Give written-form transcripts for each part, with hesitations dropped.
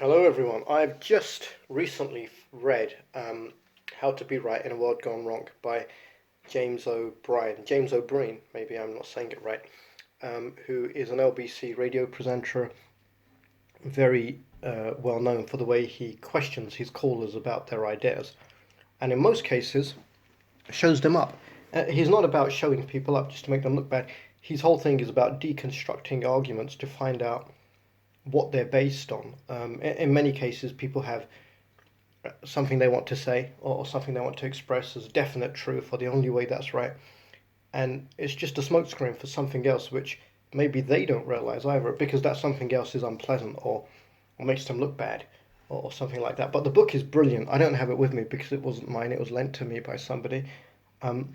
Hello, everyone. I've just recently read How to Be Right in a World Gone Wrong by James O'Brien. James O'Brien, maybe I'm not saying it right, who is an LBC radio presenter, very well known for the way he questions his callers about their ideas, and in most cases, shows them up. He's not about showing people up just to make them look bad. His whole thing is about deconstructing arguments to find out what they're based on. In many cases, people have something they want to say or something they want to express as definite truth or the only way that's right, and it's just a smokescreen for something else which maybe they don't realize either because that something else is unpleasant or makes them look bad or something like that. But the book is brilliant. I don't have it with me because it wasn't mine, it was lent to me by somebody. um,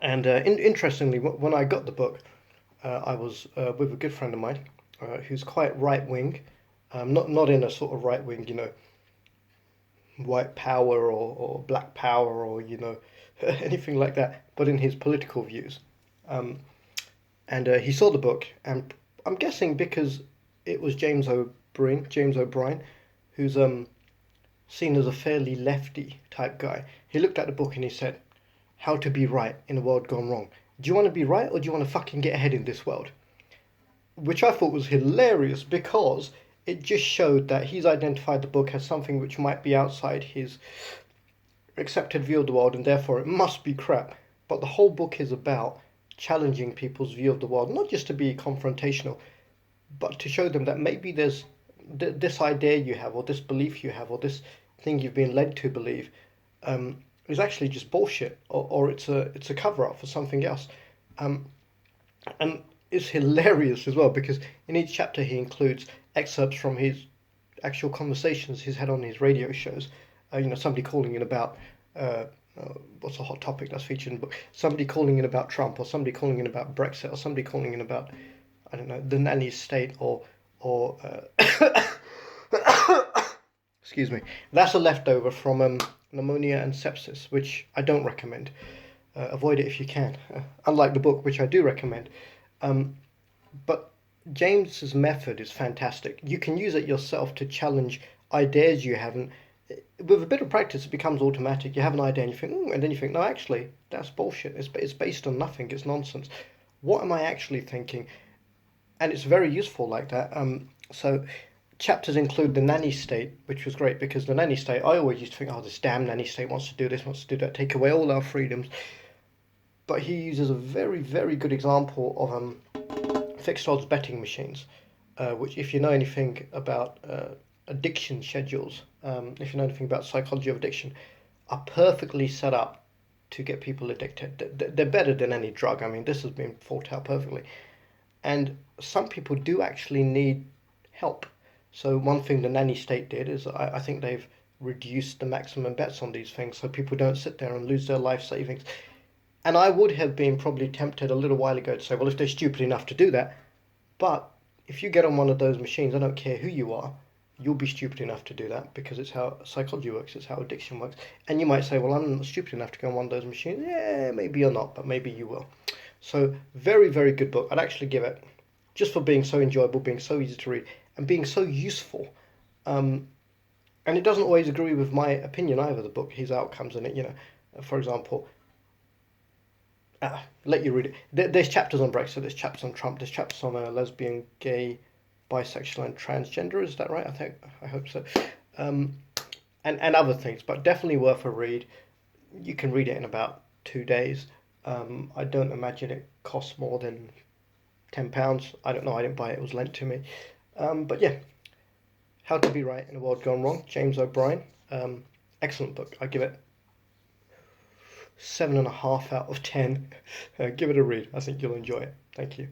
and interestingly, when I got the book, I was with a good friend of mine who's quite right wing, not in a sort of right wing, white power or black power or anything like that, but in his political views. Um, and he saw the book, and I'm guessing because it was James O'Brien, who's seen as a fairly lefty type guy. He looked at the book and he said, "How to be right in a world gone wrong. Do you want to be right or do you want to fucking get ahead in this world?" Which I thought was hilarious because it just showed that he's identified the book as something which might be outside his accepted view of the world and therefore it must be crap. But the whole book is about challenging people's view of the world, not just to be confrontational, but to show them that maybe there's this idea you have, or this belief you have, or this thing you've been led to believe, is actually just bullshit, or it's a cover up for something else. Um, and it's hilarious as well because in each chapter he includes excerpts from his actual conversations he's had on his radio shows. Somebody calling in about uh, what's a hot topic that's featured in the book. Somebody calling in about Trump, or somebody calling in about Brexit, or somebody calling in about, I don't know, the nanny state, or excuse me. That's a leftover from pneumonia and sepsis, which I don't recommend. Avoid it if you can. Unlike the book, which I do recommend. Um, but James's method is fantastic. You can use it yourself to challenge ideas you haven't. With a bit of practice, it becomes automatic. You have an idea and you think, and then you think, no, actually, that's bullshit. It's based on nothing. It's nonsense. What am I actually thinking? And it's very useful like that. So chapters include the nanny state, which was great because the nanny state, I always used to think, oh, this damn nanny state wants to do this, wants to do that, take away all our freedoms. But he uses a very, very good example of fixed odds betting machines, which, if you know anything about addiction schedules, if you know anything about psychology of addiction, are perfectly set up to get people addicted. They're better than any drug. I mean, this has been thought out perfectly. And some people do actually need help. So one thing the nanny state did is I think they've reduced the maximum bets on these things so people don't sit there and lose their life savings. And I would have been probably tempted a little while ago to say, well, if they're stupid enough to do that, but if you get on one of those machines, I don't care who you are, you'll be stupid enough to do that because it's how psychology works, it's how addiction works. And you might say, well, I'm not stupid enough to go on one of those machines. Yeah, maybe you're not, but maybe you will. So, very, very good book. I'd actually give it, just for being so enjoyable, being so easy to read, and being so useful. Um, and it doesn't always agree with my opinion either, the book, his outcomes in it. For example, let you read it. There's chapters on Brexit, there's chapters on Trump, there's chapters on lesbian, gay, bisexual, and transgender. Is that right? I hope so. Um, and other things, but definitely worth a read. You can read it in about 2 days. I don't imagine it costs more than £10. I don't know. I didn't buy it. It was lent to me. But yeah, How to Be Right in a World Gone Wrong, James O'Brien. Excellent book. I give it 7.5 out of 10. Give it a read. I think you'll enjoy it. Thank you.